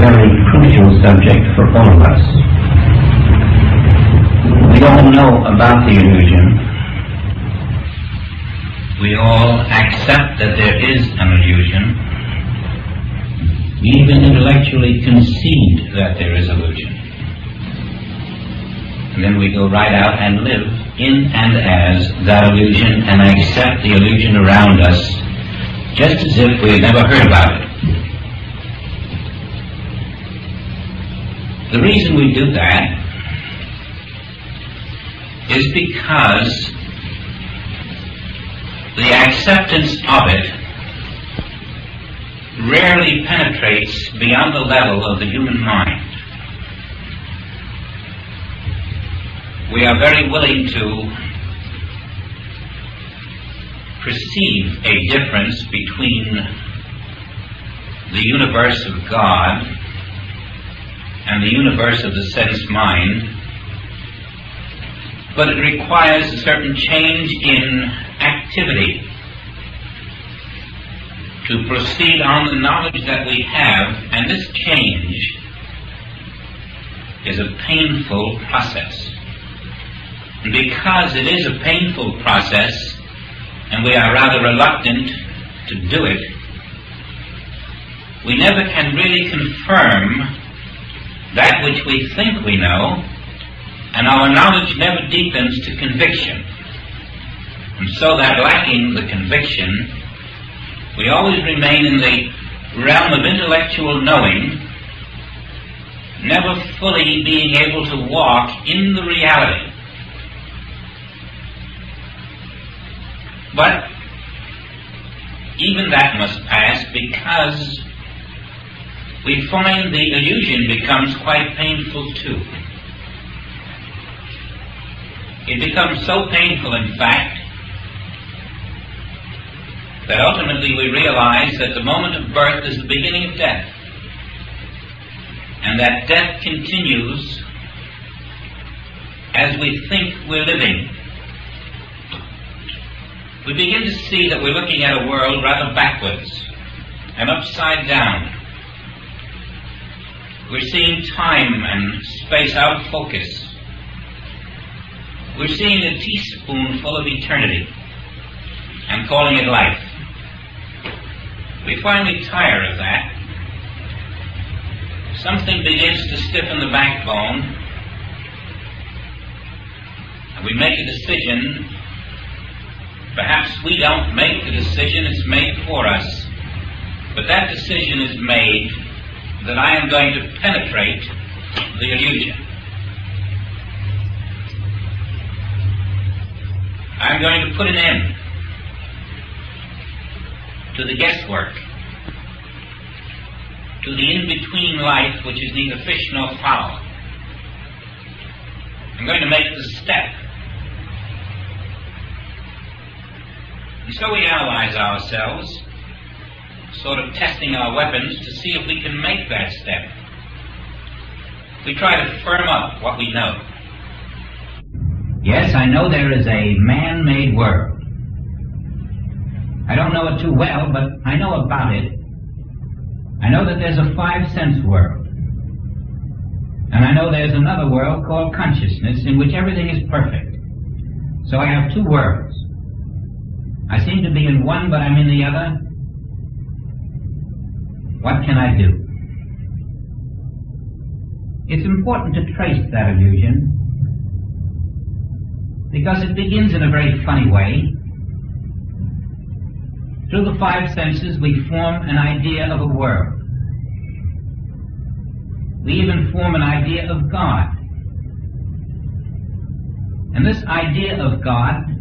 very crucial subject for all of us. We all know about the illusion. We all accept that there is an illusion. We even intellectually concede that there is illusion. And then we go right out and live in and as that illusion and accept the illusion around us just as if we had never heard about it. The reason we do that is because the acceptance of it rarely penetrates beyond the level of the human mind. We are very willing to perceive a difference between the universe of God and the universe of the sense mind, but it requires a certain change in activity to proceed on the knowledge that we have, and this change is a painful process. And because it is a painful process, and we are rather reluctant to do it, we never can really confirm that which we think we know, and our knowledge never deepens to conviction. And so that lacking the conviction, we always remain in the realm of intellectual knowing, never fully being able to walk in the reality. But even that must pass, because we find the illusion becomes quite painful too. It becomes so painful, in fact, that ultimately we realize that the moment of birth is the beginning of death, and that death continues as we think we're living. We begin to see that we're looking at a world rather backwards and upside down. We're seeing time and space out of focus. We're seeing a teaspoonful of eternity and calling it life. We finally tire of that. Something begins to stiffen the backbone, and we make a decision. Perhaps we don't make the decision, it's made for us. But that decision is made that I am going to penetrate the illusion. I'm going to put an end to the guesswork, to the in-between life which is neither fish nor fowl. I'm going to make the step. And so we analyze ourselves, sort of testing our weapons to see if we can make that step. We try to firm up what we know. Yes, I know there is a man-made world. I don't know it too well, but I know about it. I know that there's a five-sense world. And I know there's another world called consciousness in which everything is perfect. So I have two worlds. I seem to be in one, but I'm in the other. What can I do? It's important to trace that illusion, because it begins in a very funny way. Through the five senses, we form an idea of a world. We even form an idea of God. And this idea of God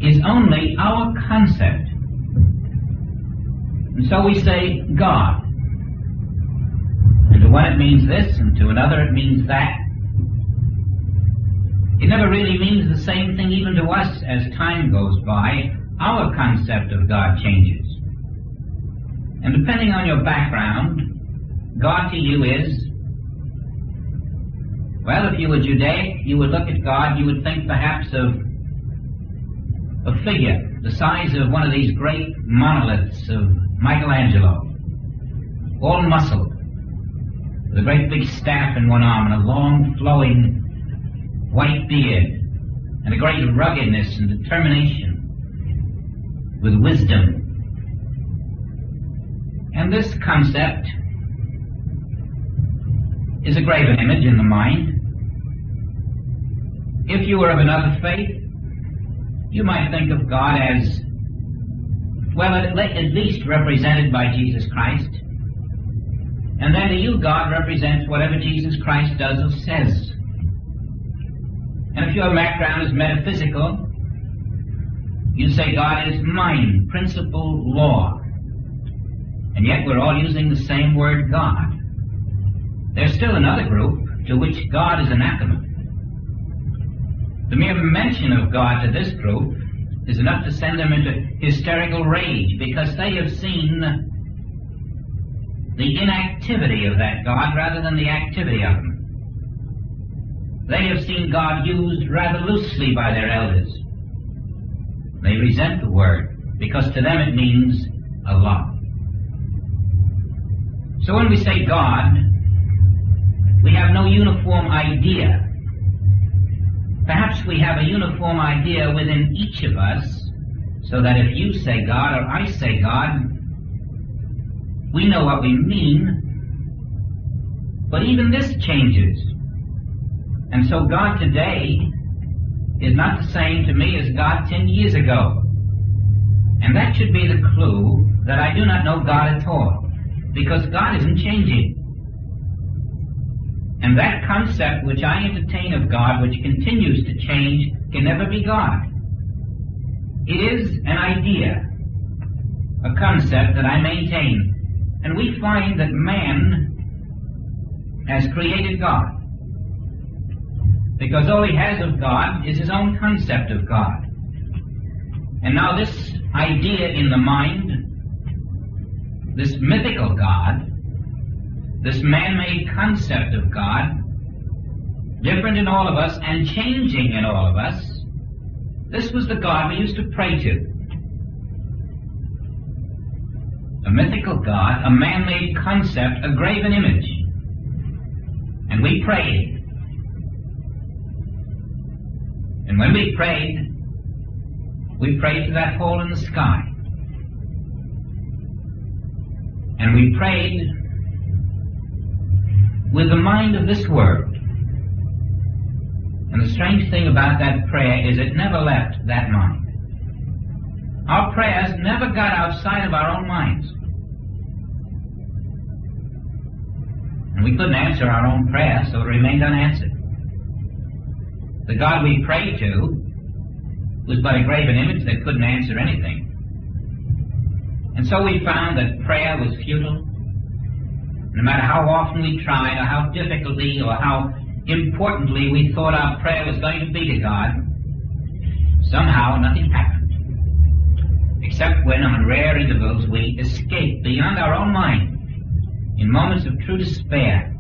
is only our concept. And so we say God. And to one it means this, and to another it means that. It never really means the same thing even to us as time goes by. Our concept of God changes. And depending on your background, God to you is, well, if you were Judaic, you would look at God, you would think perhaps of a figure the size of one of these great monoliths of Michelangelo. all muscled, with a great big staff in one arm and a long flowing white beard, and a great ruggedness and determination, with wisdom. And this concept is a graven image in the mind. If you were of another faith, you might think of God as, well, at least represented by Jesus Christ. And then to you, God represents whatever Jesus Christ does or says. And if your background is metaphysical, you say God is mind, principle, law. And yet we're all using the same word, God. There's still another group to which God is anathema. The mere mention of God to this group is enough to send them into hysterical rage, because they have seen the inactivity of that God rather than the activity of Him. They have seen God used rather loosely by their elders. They resent the word, because to them it means a lot. So when we say God, we have no uniform idea. Perhaps we have a uniform idea within each of us, so that if you say God or I say God, we know what we mean. But even this changes. And so God today is not the same to me as God 10 years ago. And that should be the clue that I do not know God at all, because God isn't changing. And that concept which I entertain of God, which continues to change, can never be God. It is an idea, a concept that I maintain. And we find that man has created God, because all he has of God is his own concept of God. And now this idea in the mind, this mythical God, this man-made concept of God, different in all of us and changing in all of us, this was the God we used to pray to. A mythical God, a man-made concept, a graven image. And we prayed. And when we prayed to that hole in the sky. And we prayed with the mind of this world. And the strange thing about that prayer is it never left that mind. Our prayers never got outside of our own minds. And we couldn't answer our own prayer, so it remained unanswered. The God we prayed to was but a graven image that couldn't answer anything. And so we found that prayer was futile. No matter how often we tried, or how difficultly, or how importantly we thought our prayer was going to be to God, somehow nothing happened. Except when, on rare intervals, we escaped beyond our own mind in moments of true despair.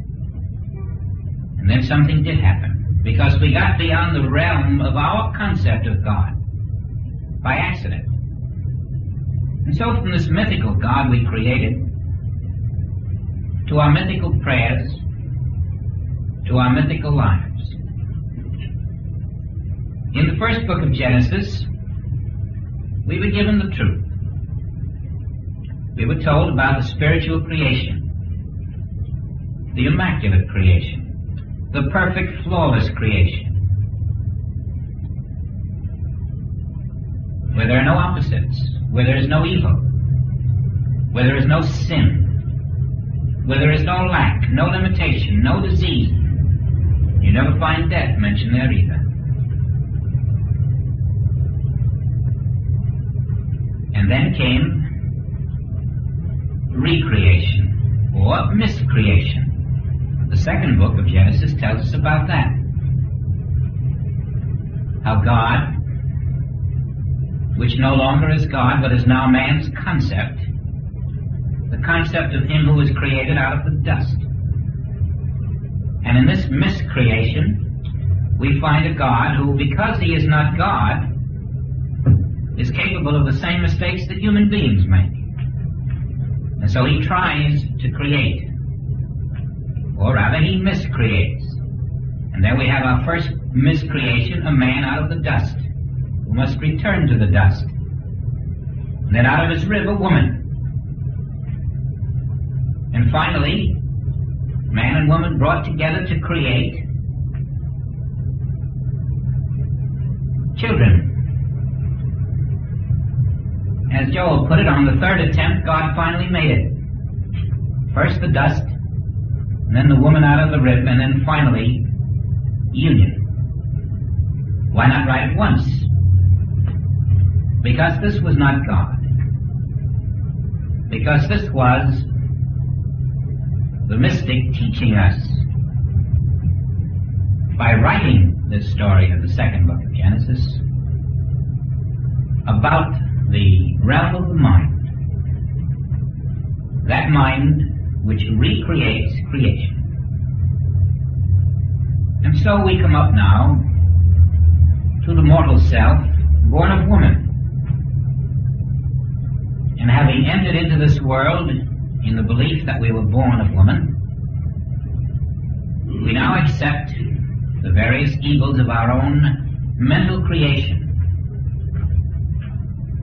And then something did happen, because we got beyond the realm of our concept of God by accident. And so from this mythical God we created, to our mythical prayers, to our mythical lives. In the first book of Genesis, we were given the truth. We were told about the spiritual creation, the immaculate creation, the perfect, flawless creation, where there are no opposites, where there is no evil, where there is no sin, where there is no lack, no limitation, no disease. You never find death mentioned there either. And then came recreation, or miscreation. The second book of Genesis tells us about that. How God, which no longer is God, but is now man's concept, the concept of him who was created out of the dust. And in this miscreation, we find a God who, because he is not God, is capable of the same mistakes that human beings make. And so he tries to create, or rather he miscreates. And there we have our first miscreation, a man out of the dust, who must return to the dust. And then out of his rib, a woman. And finally, man and woman brought together to create children. As Joel put it, on the third attempt, God finally made it. First the dust, and then the woman out of the rib, and then finally, union. Why not write it once? Because this was not God. Because this was the mystic teaching us, by writing this story of the second book of Genesis, about the realm of the mind, that mind which recreates creation. And so we come up now to the mortal self, born of woman. And having entered into this world in the belief that we were born of woman, we now accept the various evils of our own mental creation,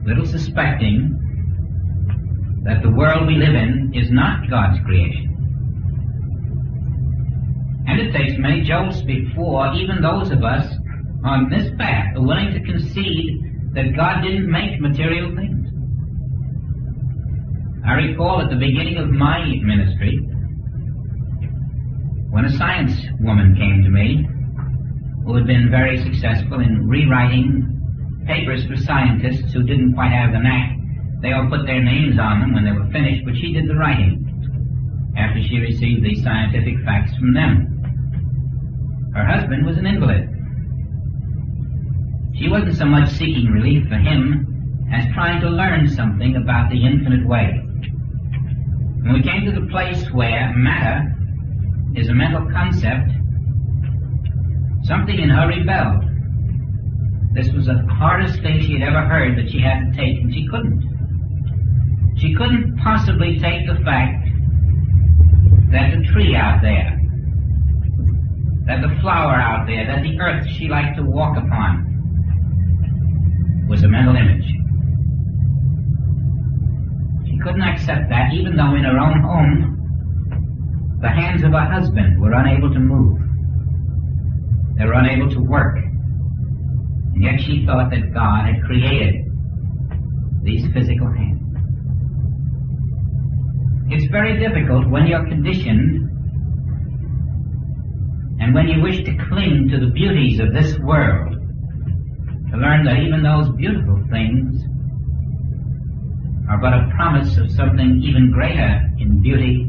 little suspecting that the world we live in is not God's creation. And it takes many jolts before even those of us on this path are willing to concede that God didn't make material things. I recall at the beginning of my ministry, when a science woman came to me who had been very successful in rewriting papers for scientists who didn't quite have the knack. They all put their names on them when they were finished, but she did the writing after she received the scientific facts from them. Her husband was an invalid. She wasn't so much seeking relief for him as trying to learn something about the infinite way. And we came to the place where matter is a mental concept. Something in her rebelled. This was the hardest thing she had ever heard that she had to take, and she couldn't. She couldn't possibly take the fact that the tree out there, that the flower out there, that the earth she liked to walk upon was a mental image. She couldn't accept that, even though in her own home the hands of her husband were unable to move. They were unable to work. And yet she thought that God had created these physical hands. It's very difficult when you're conditioned and when you wish to cling to the beauties of this world to learn that even those beautiful things are but a promise of something even greater in beauty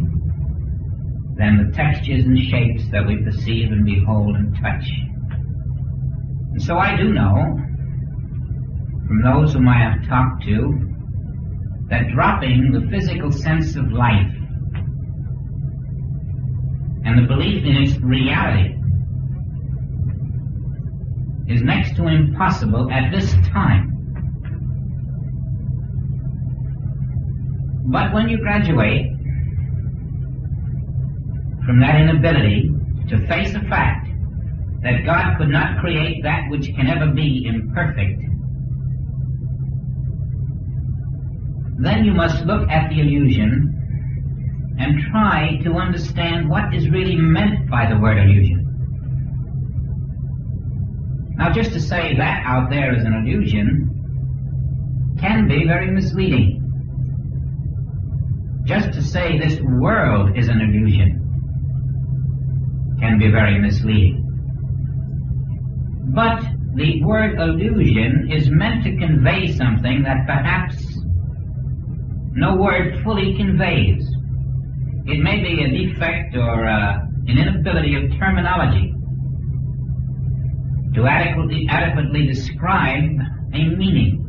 than the textures and shapes that we perceive and behold and touch. And so I do know, from those whom I have talked to, that dropping the physical sense of life and the belief in its reality is next to impossible at this time. But when you graduate from that inability to face the fact that God could not create that which can ever be imperfect, then you must look at the illusion and try to understand what is really meant by the word illusion. Now, just to say that out there is an illusion can be very misleading. Just to say this world is an illusion can be very misleading. But the word illusion is meant to convey something that perhaps no word fully conveys. It may be a defect or an inability of terminology to adequately describe a meaning.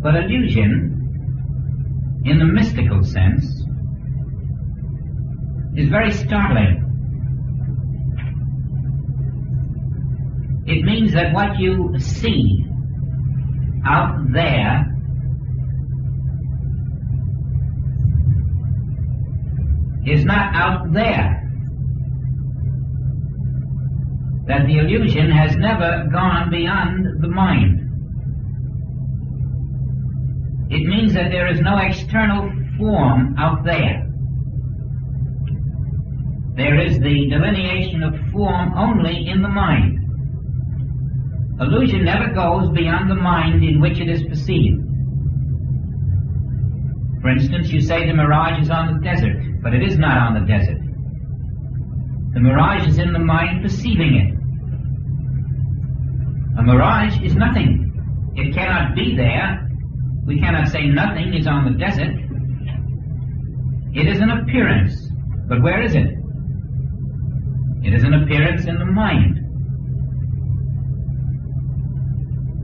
But illusion, in the mystical sense, is very startling. It means that what you see out there is not out there, that the illusion has never gone beyond the mind. It means that there is no external form out there. There is the delineation of form only in the mind. Illusion never goes beyond the mind in which it is perceived. For instance, you say the mirage is on the desert, but it is not on the desert. The mirage is in the mind perceiving it. A mirage is nothing. It cannot be there. We cannot say nothing is on the desert. It is an appearance. But where is it? It is an appearance in the mind.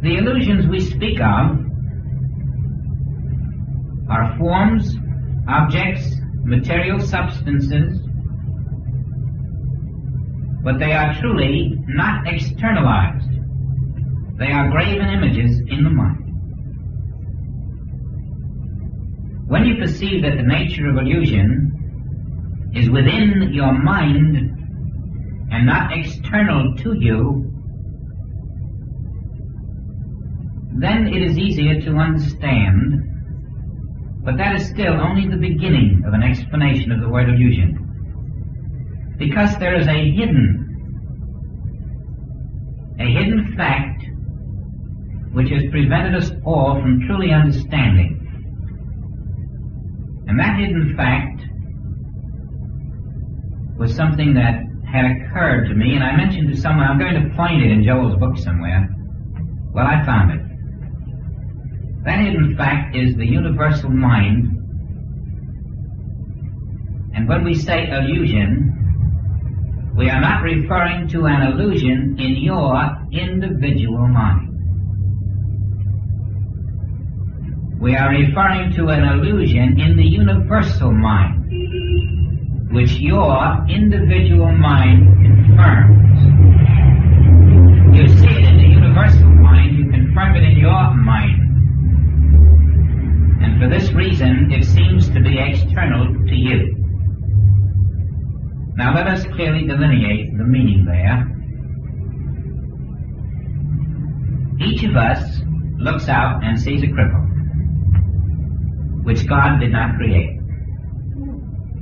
The illusions we speak of are forms, objects, material substances, but they are truly not externalized. They are graven images in the mind. When you perceive that the nature of illusion is within your mind and not external to you, then it is easier to understand, but that is still only the beginning of an explanation of the word illusion. Because there is a hidden fact which has prevented us all from truly understanding. And that hidden fact was something that had occurred to me, and I mentioned to someone, I'm going to find it in Joel's book somewhere. Well, I found it. That hidden fact is the universal mind. And when we say illusion, we are not referring to an illusion in your individual mind. We are referring to an illusion in the universal mind, which your individual mind confirms. You see it in the universal mind, you confirm it in your mind. And for this reason, it seems to be external to you. Now let us clearly delineate the meaning there. Each of us looks out and sees a cripple, which God did not create.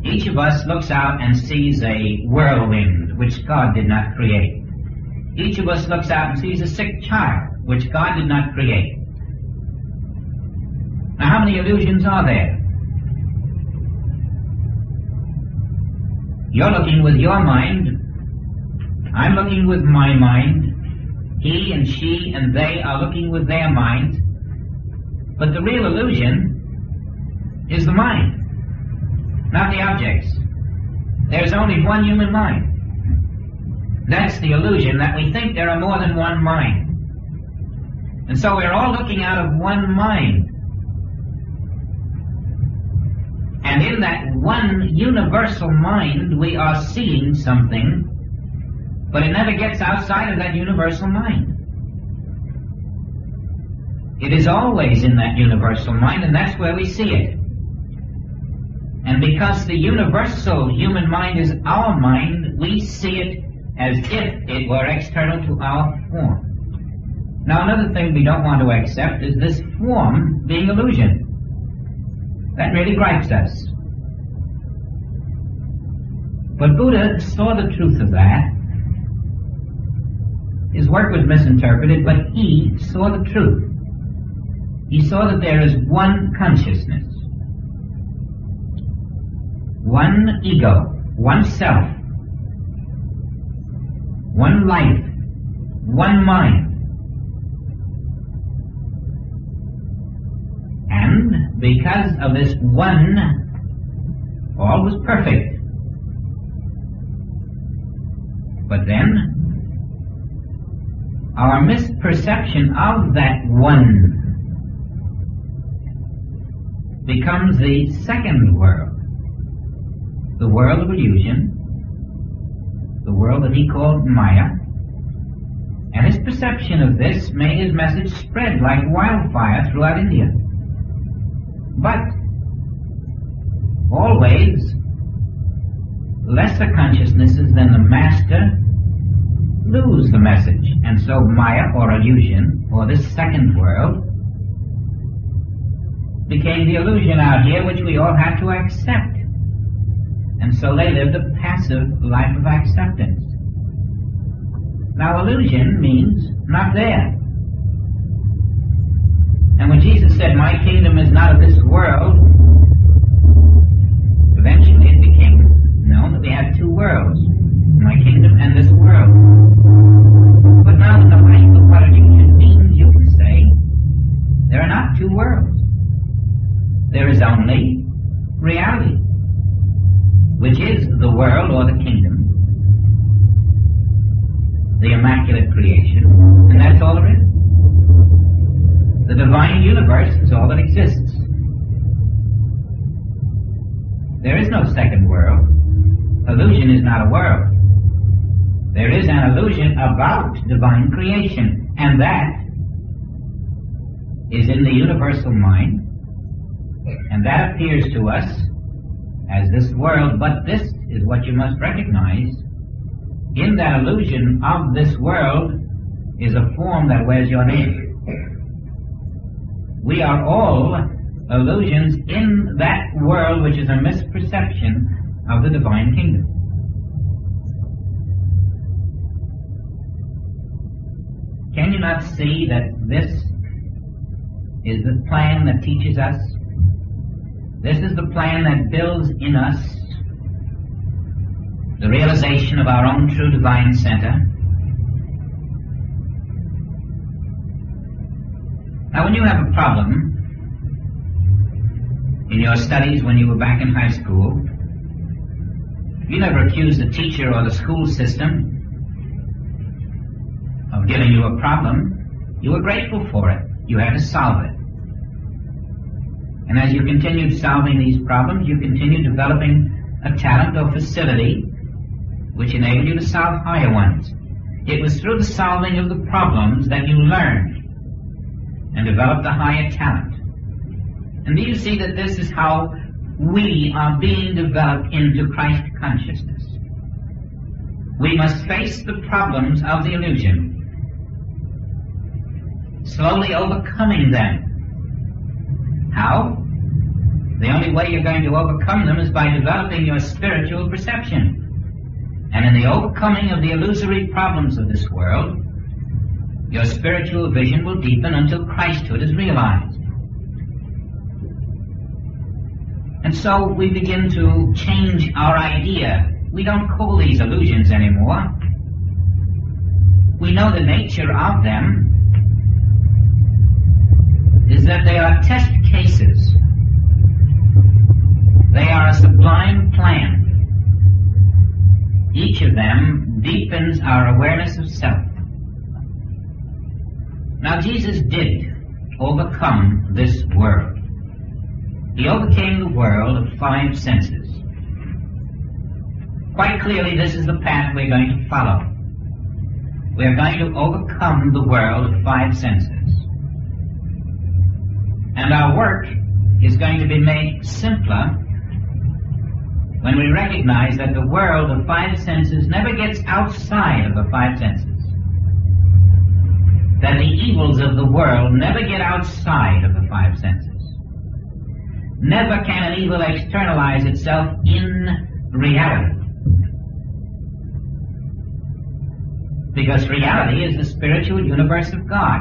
Each of us looks out and sees a whirlwind, which God did not create. Each of us looks out and sees a sick child, which God did not create. Now, how many illusions are there? You're looking with your mind. I'm looking with my mind. He and she and they are looking with their minds. But the real illusion is the mind, not the objects. There's only one human mind. That's the illusion, that we think there are more than one mind. And so we're all looking out of one mind. And in that one universal mind, we are seeing something, but it never gets outside of that universal mind. It is always in that universal mind, and that's where we see it. And because the universal human mind is our mind, we see it as if it were external to our form. Now, another thing we don't want to accept is this form being illusion. That really gripes us. But Buddha saw the truth of that. His work was misinterpreted, but he saw the truth. He saw that there is one consciousness, one ego, one self, one life, one mind. And because of this one, all was perfect. But then, our misperception of that one becomes the second world, the world of illusion, the world that he called Maya, and his perception of this made his message spread like wildfire throughout India. But always lesser consciousnesses than the master lose the message. And so Maya, or illusion, or this second world, became the illusion out here which we all had to accept. And so they lived a passive life of acceptance. Now illusion means not there. And when Jesus said, "My kingdom is not of this world," eventually it became known that we had two worlds, my kingdom and this world. But now in the light of what illusion means, you can say, there are not two worlds. There is only reality, which is the world or the kingdom, the immaculate creation, and that's all there is. The divine universe is all that exists. There is no second world. Illusion is not a world. There is an illusion about divine creation, and that is in the universal mind, and that appears to us as this world, but this is what you must recognize. In that illusion of this world is a form that wears your name. We are all illusions in that world which is a misperception of the divine kingdom. Can you not see that this is the plan that teaches us? This is the plan that builds in us the realization of our own true divine center. Now, when you have a problem in your studies when you were back in high school, you never accused the teacher or the school system of giving you a problem. You were grateful for it. You had to solve it. And as you continued solving these problems, you continued developing a talent or facility which enabled you to solve higher ones. It was through the solving of the problems that you learned and developed a higher talent. And do you see that this is how we are being developed into Christ consciousness? We must face the problems of the illusion, slowly overcoming them. How? The only way you're going to overcome them is by developing your spiritual perception. And in the overcoming of the illusory problems of this world, your spiritual vision will deepen until Christhood is realized. And so we begin to change our idea. We don't call these illusions anymore. We know the nature of them is that they are test cases. They are a sublime plan. Each of them deepens our awareness of self. Now, Jesus did overcome this world. He overcame the world of five senses. Quite clearly, this is the path we're going to follow. We're going to overcome the world of five senses. And our work is going to be made simpler when we recognize that the world of five senses never gets outside of the five senses. That the evils of the world never get outside of the five senses. Never can an evil externalize itself in reality. Because reality is the spiritual universe of God.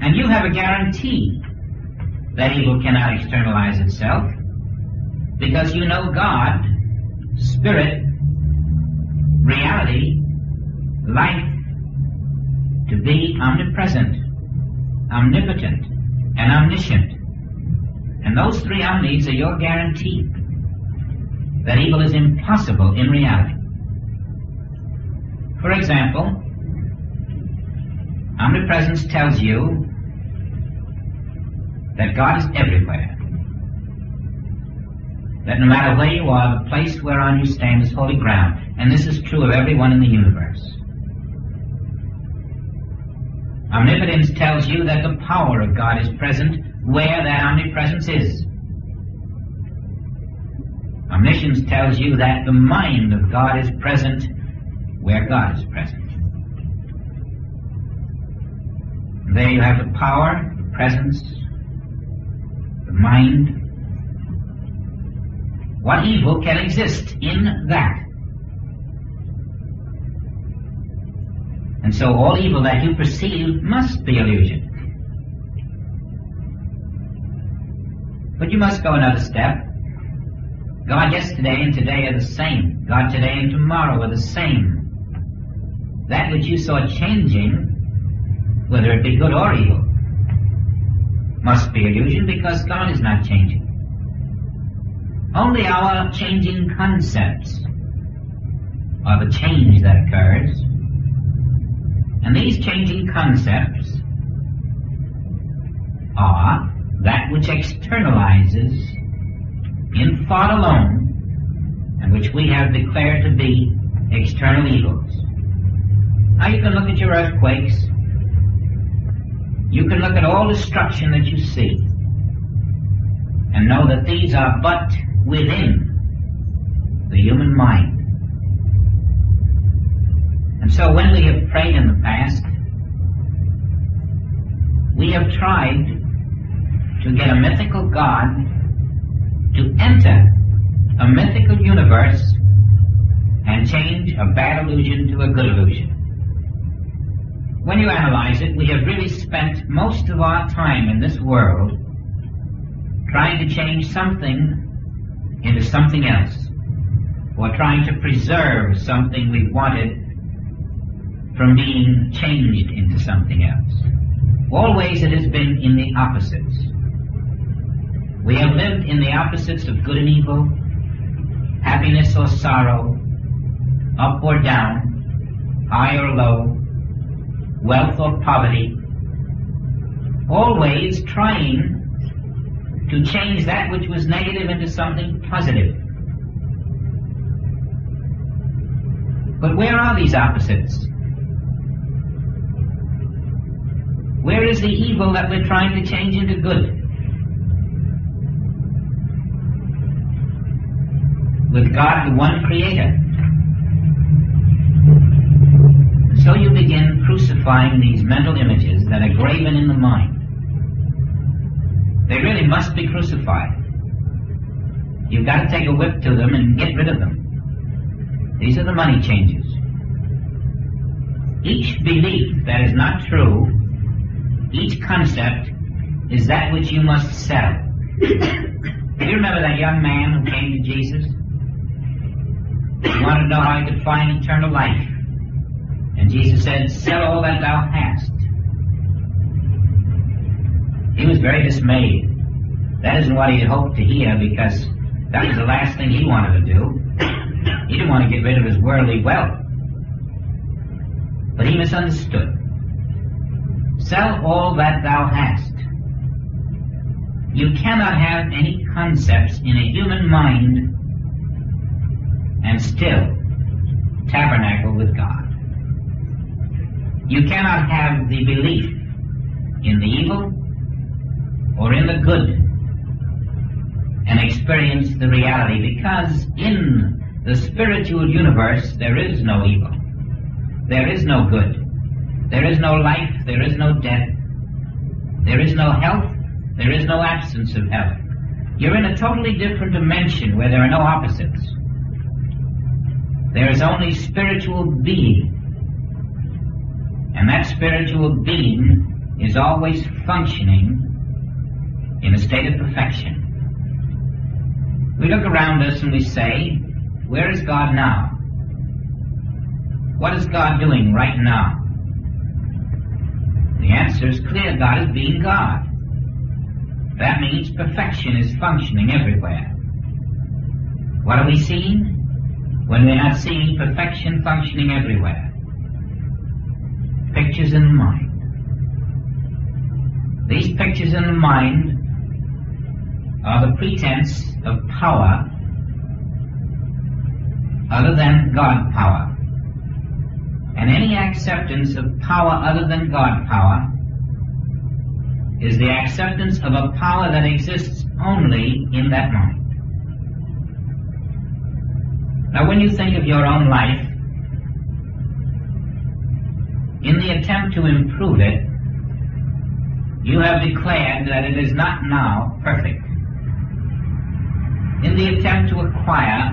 And you have a guarantee that evil cannot externalize itself, because you know God, Spirit, reality, life, to be omnipresent, omnipotent, and omniscient. And those three omnis are your guarantee that evil is impossible in reality. For example, omnipresence tells you that God is everywhere. That no matter where you are, the place whereon you stand is holy ground. And this is true of everyone in the universe. Omnipotence tells you that the power of God is present where that omnipresence is. Omniscience tells you that the mind of God is present where God is present. There you have the power, the presence, the mind. What evil can exist in that? And so all evil that you perceive must be illusion. But you must go another step. God yesterday and today are the same. God today and tomorrow are the same. That which you saw changing, whether it be good or evil, must be illusion, because God is not changing. Only our changing concepts are the change that occurs. And these changing concepts are that which externalizes in thought alone, and which we have declared to be external evils. Now you can look at your earthquakes. You can look at all destruction that you see and know that these are but within the human mind. And so when we have prayed in the past, we have tried to get a mythical God to enter a mythical universe and change a bad illusion to a good illusion. When you analyze it, we have really spent most of our time in this world trying to change something into something else, or trying to preserve something we wanted from being changed into something else. Always it has been in the opposites. We have lived in the opposites of good and evil, happiness or sorrow, up or down, high or low, wealth or poverty, always trying to change that which was negative into something positive. But where are these opposites? Where is the evil that we're trying to change into good? With God, the one creator. So you begin crucifying these mental images that are graven in the mind. They really must be crucified. You've got to take a whip to them and get rid of them. These are the money changers. Each belief that is not true, each concept, is that which you must sell. Do you remember that young man who came to Jesus? He wanted to know how he could find eternal life. And Jesus said, "Sell all that thou hast." He was very dismayed. That isn't what he had hoped to hear, because that was the last thing he wanted to do. He didn't want to get rid of his worldly wealth. But he misunderstood. Sell all that thou hast. You cannot have any concepts in a human mind and still tabernacle with God. You cannot have the belief in the evil or in the good and experience the reality, because in the spiritual universe there is no evil. There is no good. There is no life. There is no death. There is no health. There is no absence of health. You're in a totally different dimension where there are no opposites. There is only spiritual being. And that spiritual being is always functioning in a state of perfection. We look around us and we say, where is God now? What is God doing right now? The answer is clear. God is being God. That means perfection is functioning everywhere. What are we seeing when we're not seeing perfection functioning everywhere? Pictures in the mind. These pictures in the mind are the pretense of power other than God power. And any acceptance of power other than God power is the acceptance of a power that exists only in that mind. Now, when you think of your own life, in the attempt to improve it, you have declared that it is not now perfect. In the attempt to acquire,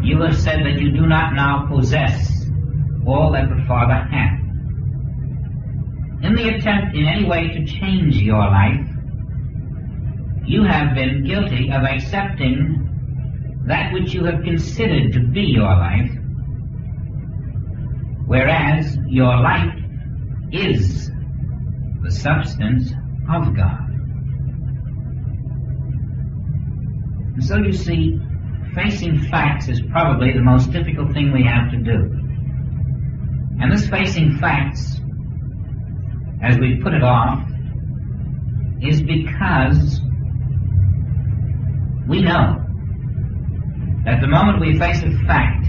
you have said that you do not now possess all that the Father hath. In the attempt in any way to change your life, you have been guilty of accepting that which you have considered to be your life, whereas your life is the substance of God. And so you see, facing facts is probably the most difficult thing we have to do. And this facing facts, as we put it off, is because we know that the moment we face a fact,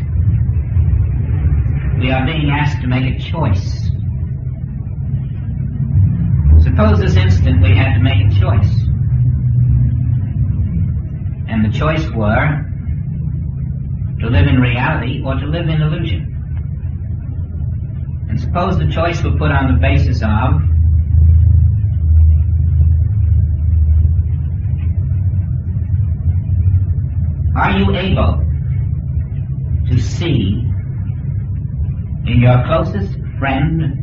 we are being asked to make a choice. Suppose this instant we had to make a choice. And the choice were to live in reality or to live in illusion. And suppose the choice were put on the basis of are you able to see in your closest friend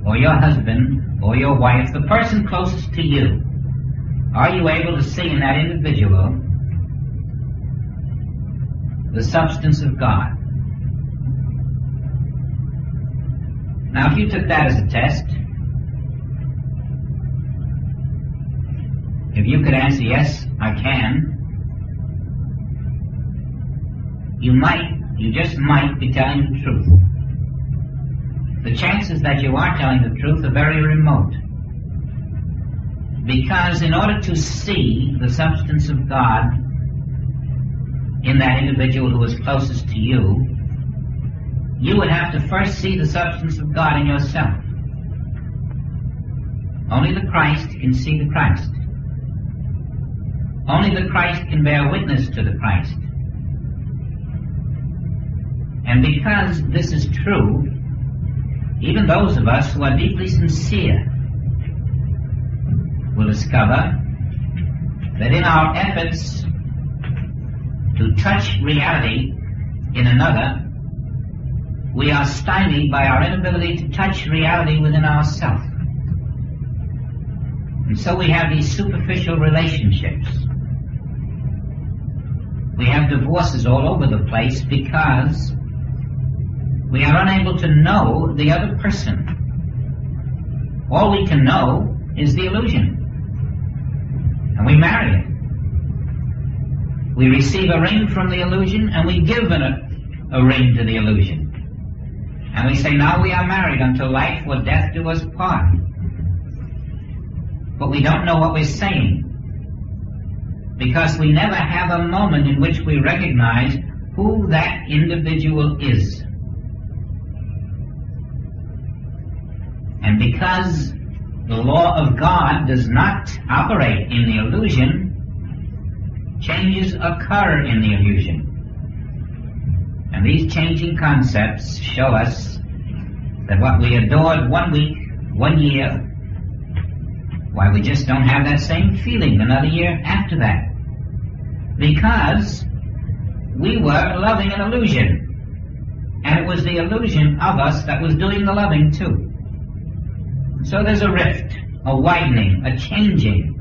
or your husband or your wife, the person closest to you, are you able to see in that individual the substance of God? Now, if you took that as a test, if you could answer, yes, I can, you just might be telling the truth. The chances that you are telling the truth are very remote. Because in order to see the substance of God in that individual who is closest to you, you would have to first see the substance of God in yourself. Only the Christ can see the Christ. Only the Christ can bear witness to the Christ. And because this is true, even those of us who are deeply sincere will discover that in our efforts to touch reality in another, we are stymied by our inability to touch reality within ourselves. And so we have these superficial relationships. We have divorces all over the place because we are unable to know the other person. All we can know is the illusion. And we marry it. We receive a ring from the illusion, and we give a ring to the illusion. And we say, now we are married until life or death do us part. But we don't know what we're saying, because we never have a moment in which we recognize who that individual is. And because the law of God does not operate in the illusion, changes occur in the illusion. And these changing concepts show us that what we adored 1 week, 1 year, why we just don't have that same feeling another year after that. Because we were loving an illusion. And it was the illusion of us that was doing the loving too. So there's a rift, a widening, a changing.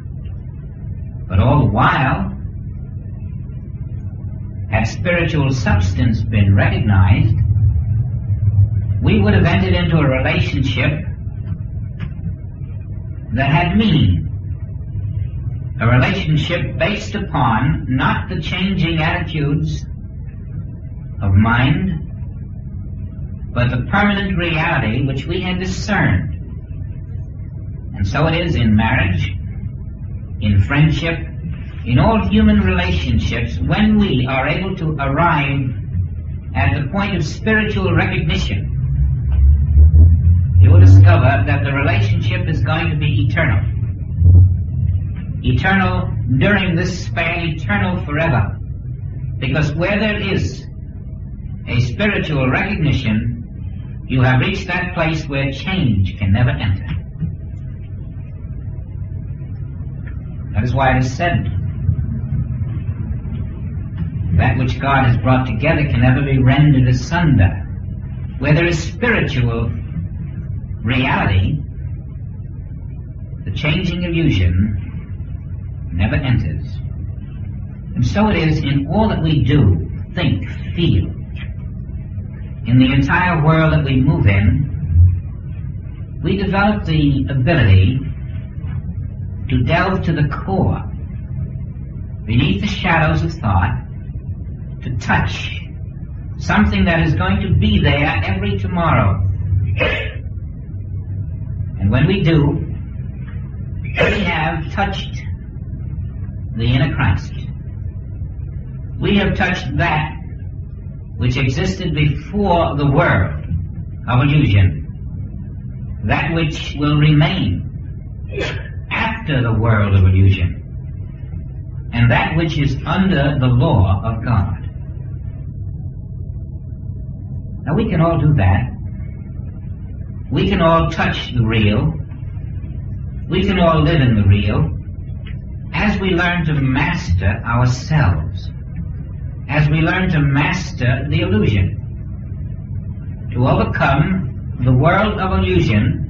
But all the while, had spiritual substance been recognized, we would have entered into a relationship that had meaning. A relationship based upon not the changing attitudes of mind, but the permanent reality which we had discerned. And so it is in marriage, in friendship, in all human relationships. When we are able to arrive at the point of spiritual recognition, you will discover that the relationship is going to be eternal. Eternal during this span, eternal forever. Because where there is a spiritual recognition, you have reached that place where change can never enter. That is why it is said, that which God has brought together can never be rendered asunder. Where there is spiritual reality, the changing illusion never enters. And so it is in all that we do, think, feel. In the entire world that we move in, we develop the ability to delve to the core, beneath the shadows of thought, to touch something that is going to be there every tomorrow. And when we do, we have touched the inner Christ. We have touched that which existed before the world of illusion, that which will remain after the world of illusion, and that which is under the law of God. Now we can all do that. We can all touch the real. We can all live in the real as we learn to master ourselves, as we learn to master the illusion. To overcome the world of illusion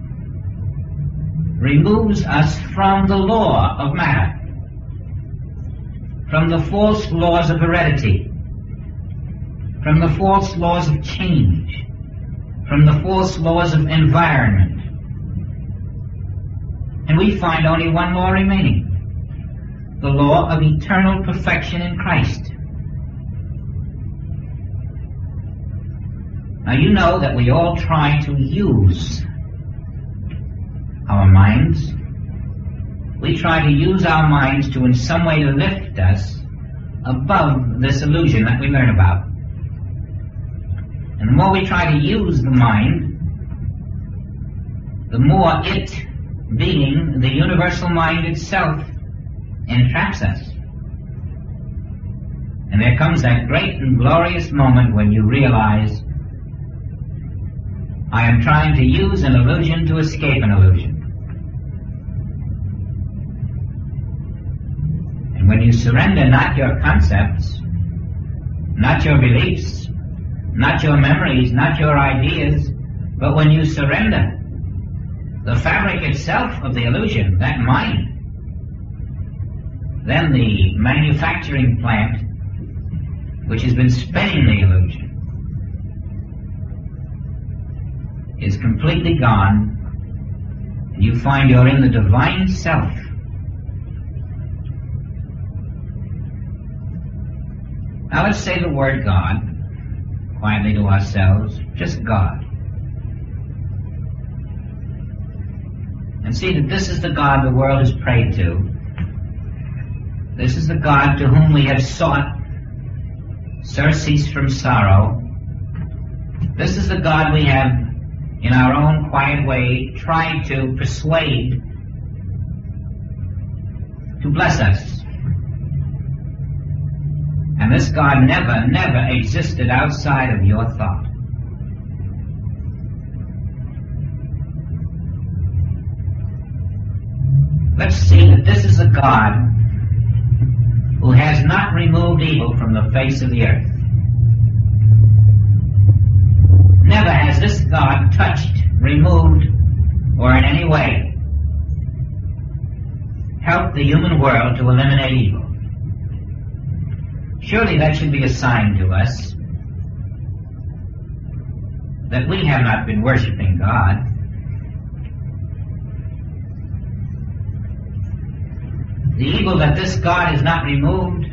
removes us from the law of matter, from the false laws of heredity, from the false laws of change, from the false laws of environment. And we find only one law remaining, the law of eternal perfection in Christ. Now you know that we all try to use our minds. We try to use our minds to in some way to lift us above this illusion that we learn about. And the more we try to use the mind, the more it, being the universal mind itself, entraps us. And there comes that great and glorious moment when you realize, I am trying to use an illusion to escape an illusion. And when you surrender not your concepts, not your beliefs, not your memories, not your ideas, but when you surrender the fabric itself of the illusion, that mind, then the manufacturing plant which has been spinning the illusion is completely gone, and you find you're in the divine self. Now let's say the word God quietly to ourselves, just God. And see that this is the God the world has prayed to. This is the God to whom we have sought surcease from sorrow. This is the God we have, in our own quiet way, tried to persuade to bless us. And this God never, never existed outside of your thought. Let's see that this is a God who has not removed evil from the face of the earth. Never has this God touched, removed, or in any way helped the human world to eliminate evil. Surely that should be a sign to us that we have not been worshiping God. The evil that this God has not removed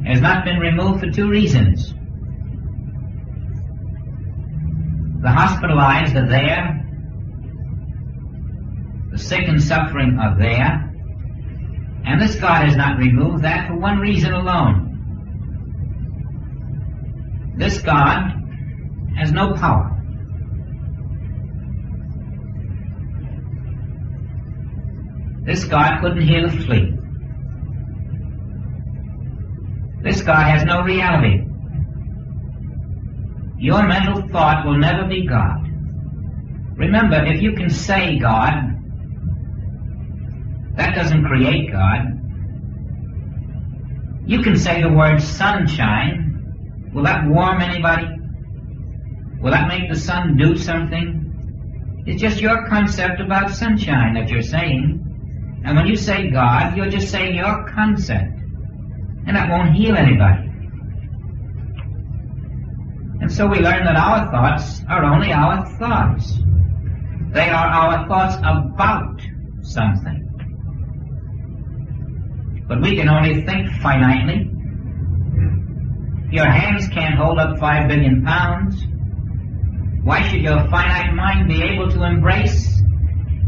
has not been removed for two reasons. The hospitalized are there, the sick and suffering are there, and this God has not removed that for one reason alone. This God has no power. This God couldn't heal a flea. This God has no reality. Your mental thought will never be God. Remember, if you can say God, that doesn't create God. You can say the word sunshine. Will that warm anybody? Will that make the sun do something? It's just your concept about sunshine that you're saying. And when you say God, you're just saying your concept. And that won't heal anybody. And so we learn that our thoughts are only our thoughts. They are our thoughts about something. But we can only think finitely. Your hands can't hold up 5 billion pounds. Why should your finite mind be able to embrace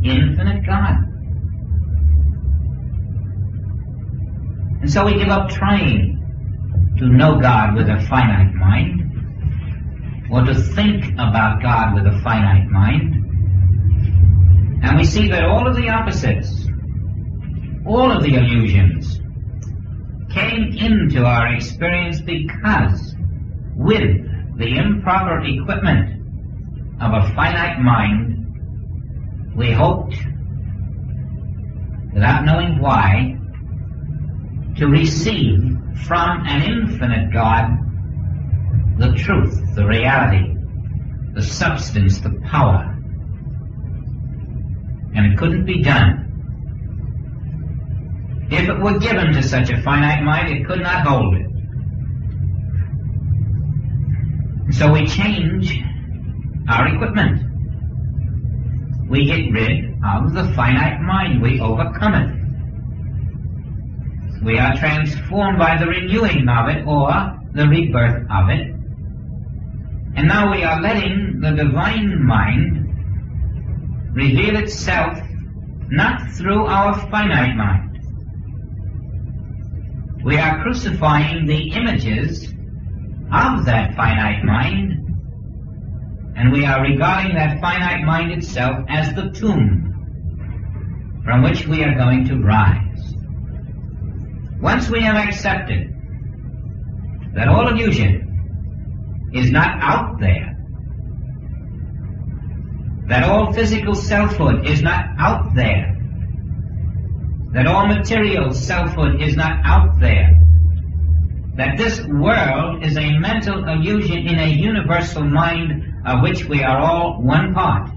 infinite God? And so we give up trying to know God with a finite mind, or to think about God with a finite mind. And we see that all of the opposites, all of the illusions, came into our experience because, with the improper equipment of a finite mind, we hoped, without knowing why, to receive from an infinite God the truth, the reality, the substance, the power. And it couldn't be done. If it were given to such a finite mind, it could not hold it. And so we change our equipment. We get rid of the finite mind. We overcome it. We are transformed by the renewing of it, or the rebirth of it. And now we are letting the divine mind reveal itself not through our finite mind. We are crucifying the images of that finite mind, and we are regarding that finite mind itself as the tomb from which we are going to rise. Once we have accepted that all illusion is not out there, that all physical selfhood is not out there, that all material selfhood is not out there, that this world is a mental illusion in a universal mind of which we are all one part.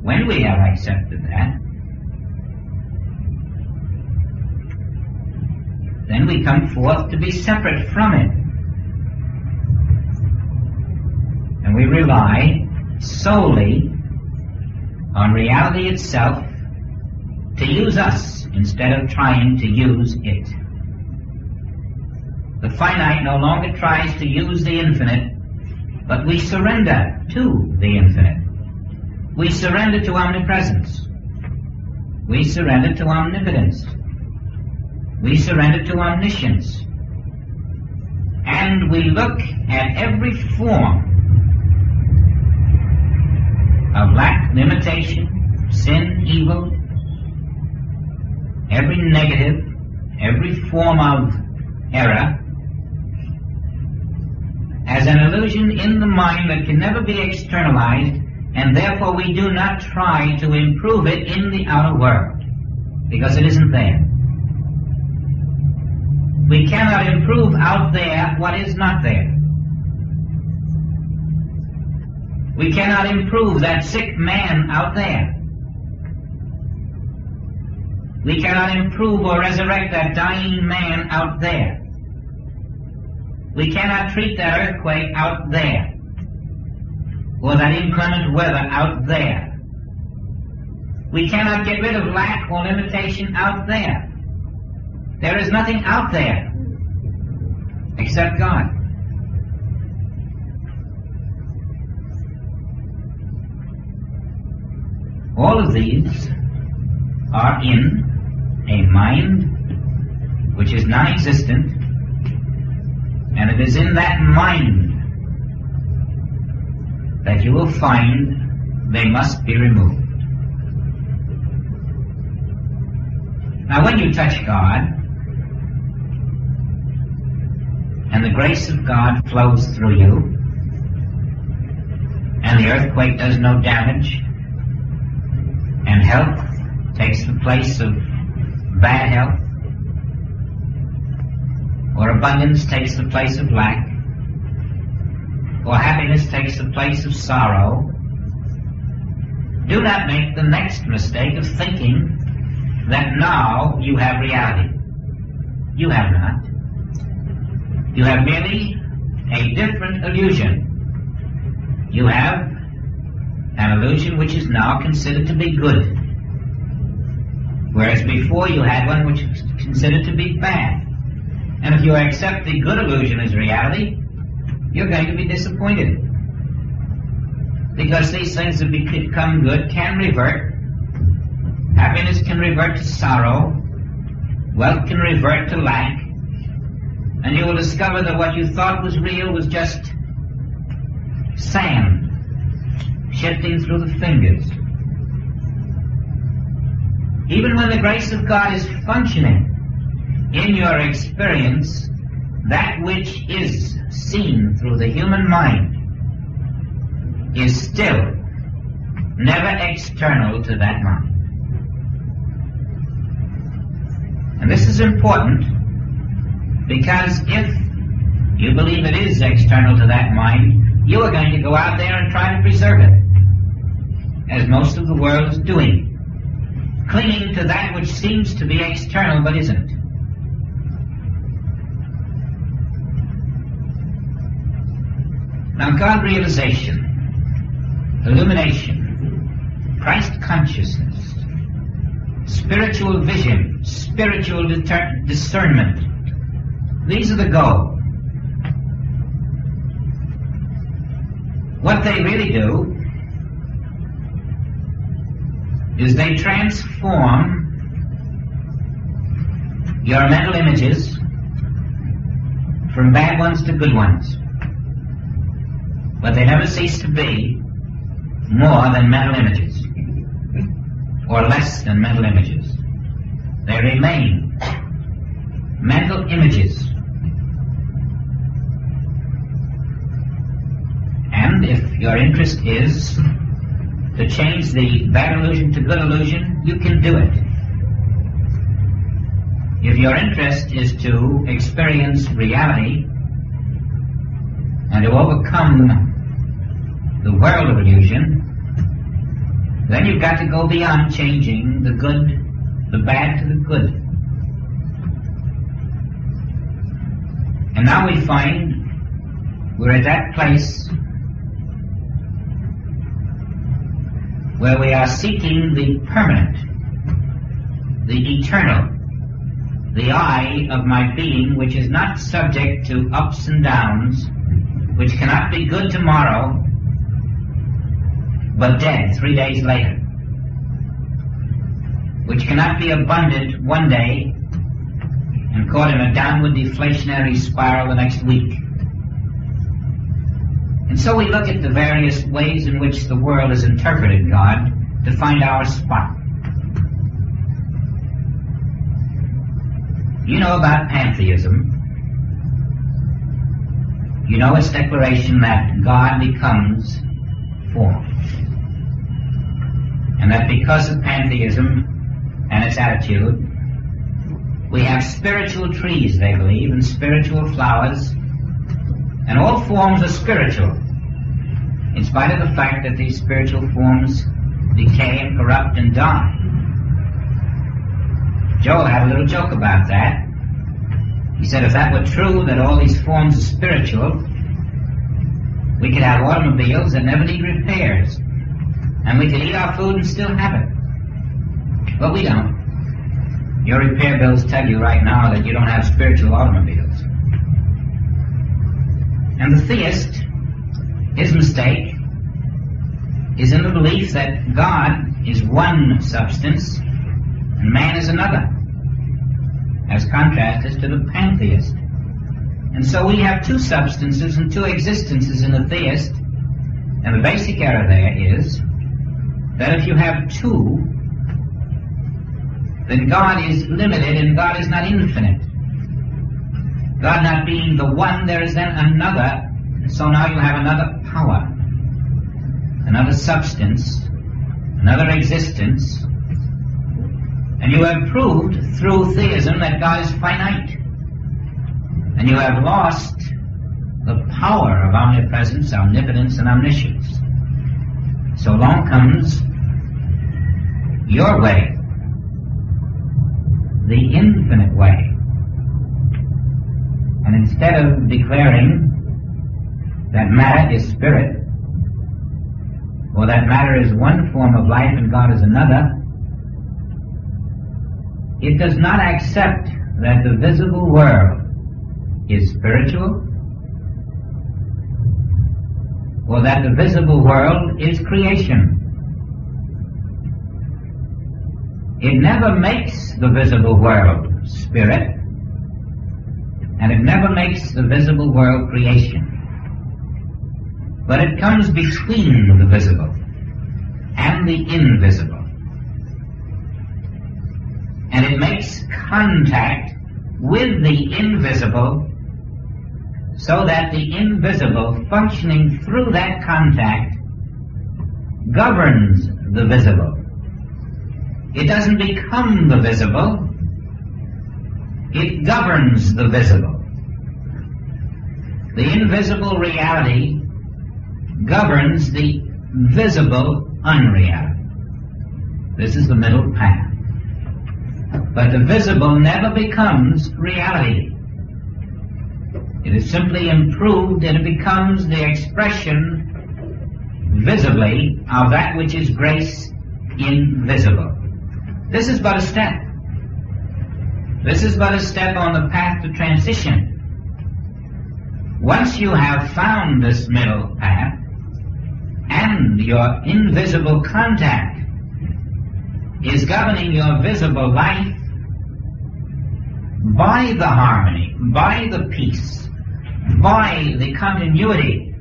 When we have accepted that, then we come forth to be separate from it. And we rely solely on reality itself to use us instead of trying to use it. The finite no longer tries to use the infinite, but we surrender to the infinite. We surrender to omnipresence. We surrender to omnipotence. We surrender to omniscience. And we look at every form of lack, limitation, sin, evil, every negative, every form of error, as an illusion in the mind that can never be externalized, and therefore we do not try to improve it in the outer world, because it isn't there. We cannot improve out there what is not there. We cannot improve that sick man out there. We cannot improve or resurrect that dying man out there. We cannot treat that earthquake out there, or that inclement weather out there. We cannot get rid of lack or limitation out there. There is nothing out there except God. All of these are in a mind which is non-existent, and it is in that mind that you will find they must be removed. Now when you touch God, and the grace of God flows through you, and the earthquake does no damage, and health takes the place of bad health, or abundance takes the place of lack, or happiness takes the place of sorrow, do not make the next mistake of thinking that now you have reality. You have not. You have merely a different illusion. You have an illusion which is now considered to be good, whereas before you had one which was considered to be bad. And if you accept the good illusion as reality, you're going to be disappointed, because these things that become good can revert. Happiness can revert to sorrow, wealth can revert to lack, and you will discover that what you thought was real was just sand shifting through the fingers. Even when the grace of God is functioning in your experience, that which is seen through the human mind is still never external to that mind. And this is important, because if you believe it is external to that mind, you are going to go out there and try to preserve it, as most of the world is doing, clinging to that which seems to be external but isn't. Now, God realization, illumination, Christ consciousness, spiritual vision, spiritual discernment, these are the goal. What they really do is they transform your mental images from bad ones to good ones. But they never cease to be more than mental images, or less than mental images. They remain mental images. And if your interest is to change the bad illusion to good illusion, you can do it. If your interest is to experience reality and to overcome the world of illusion, then you've got to go beyond changing the good, the bad to the good. And now we find we're at that place where we are seeking the permanent, the eternal, the I of my being, which is not subject to ups and downs, which cannot be good tomorrow, but dead 3 days later, which cannot be abundant one day and caught in a downward deflationary spiral the next week. And so we look at the various ways in which the world has interpreted God to find our spot. You know about pantheism. You know its declaration that God becomes form. And that because of pantheism and its attitude, we have spiritual trees, they believe, and spiritual flowers, and all forms are spiritual, in spite of the fact that these spiritual forms decay and corrupt and die. Joel had a little joke about that. He said if that were true, that all these forms are spiritual, we could have automobiles that never need repairs, and we could eat our food and still have it. But we don't. Your repair bills tell you right now that you don't have spiritual automobiles. And the theist, his mistake is in the belief that God is one substance and man is another, as contrasted to the pantheist. And so we have two substances and two existences in the theist, and the basic error there is that if you have two, then God is limited and God is not infinite. God not being the one, there is then another. So now you have another power, another substance, another existence. And you have proved through theism that God is finite. And you have lost the power of omnipresence, omnipotence, and omniscience. So along comes your way, the infinite way. And instead of declaring that matter is spirit, or that matter is one form of life and God is another, it does not accept that the visible world is spiritual, or that the visible world is creation. It never makes the visible world spirit, and it never makes the visible world creation. But it comes between the visible and the invisible. And it makes contact with the invisible so that the invisible, functioning through that contact, governs the visible. It doesn't become the visible, it governs the visible. The invisible reality governs the visible unreality. This is the middle path. But the visible never becomes reality. It is simply improved and it becomes the expression visibly of that which is grace invisible. This is but a step. This is but a step on the path to transition. Once you have found this middle path, and your invisible contact is governing your visible life by the harmony, by the peace, by the continuity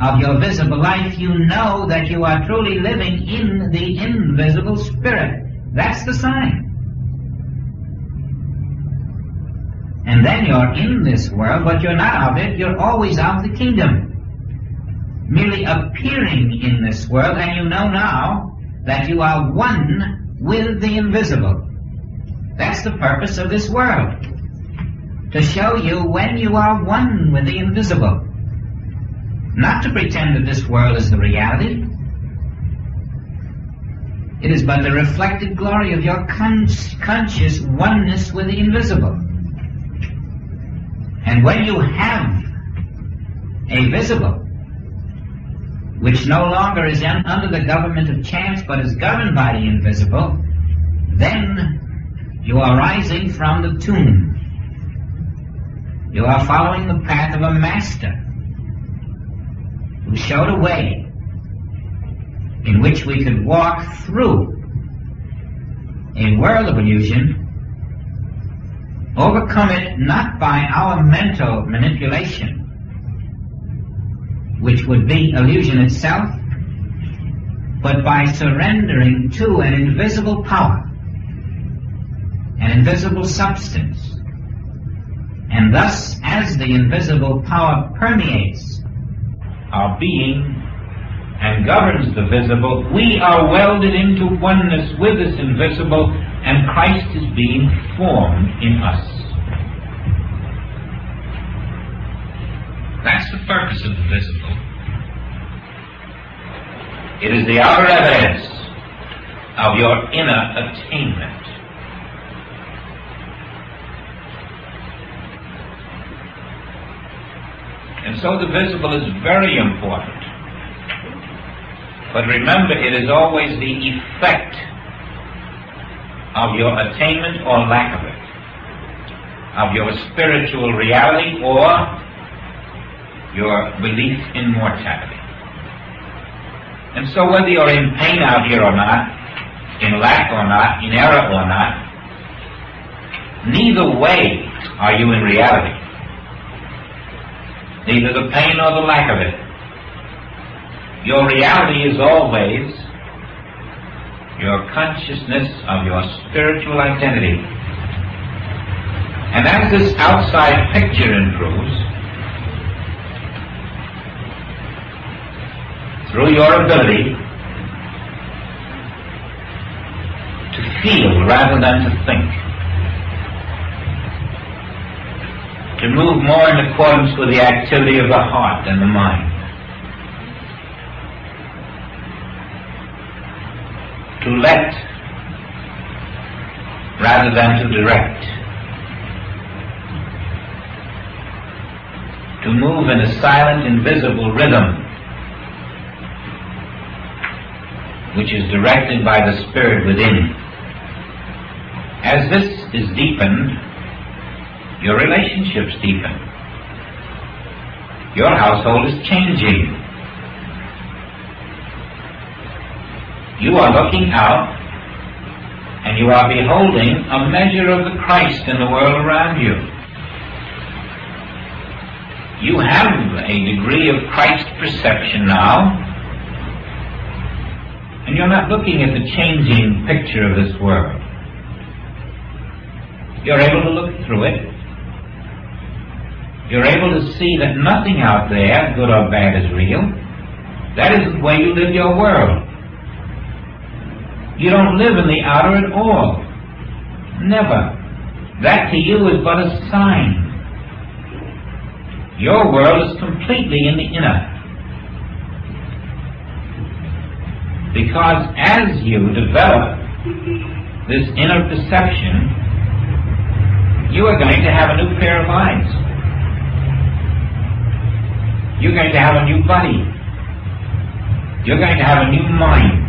of your visible life, you know that you are truly living in the invisible spirit. That's the sign. And then you're in this world, but you're not of it, you're always of the kingdom. Merely appearing in this world, and you know now that you are one with the invisible. That's the purpose of this world, to show you when you are one with the invisible. Not to pretend that this world is the reality. It is but the reflected glory of your conscious oneness with the invisible. And when you have a visible, which no longer is under the government of chance, but is governed by the invisible, then you are rising from the tomb. You are following the path of a master who showed a way in which we could walk through a world of illusion, overcome it not by our mental manipulation, which would be illusion itself, but by surrendering to an invisible power, an invisible substance. And thus, as the invisible power permeates our being and governs the visible, we are welded into oneness with this invisible, and Christ is being formed in us. That's the purpose of the visible. It is the outer evidence of your inner attainment. And so the visible is very important. But remember, it is always the effect of your attainment or lack of it, of your spiritual reality or your belief in mortality. And so whether you're in pain out here or not, in lack or not, in error or not, neither way are you in reality. Neither the pain nor the lack of it. Your reality is always your consciousness of your spiritual identity. And as this outside picture improves, through your ability to feel rather than to think, to move more in accordance with the activity of the heart and the mind, to let rather than to direct, to move in a silent, invisible rhythm which is directed by the Spirit within. As this is deepened, your relationships deepen. Your household is changing. You are looking out and you are beholding a measure of the Christ in the world around you. You have a degree of Christ perception now, and you're not looking at the changing picture of this world. You're able to look through it. You're able to see that nothing out there, good or bad, is real. That isn't the way you live your world. You don't live in the outer at all. Never. That to you is but a sign. Your world is completely in the inner. Because as you develop this inner perception, you are going to have a new pair of eyes. You're going to have a new body. You're going to have a new mind.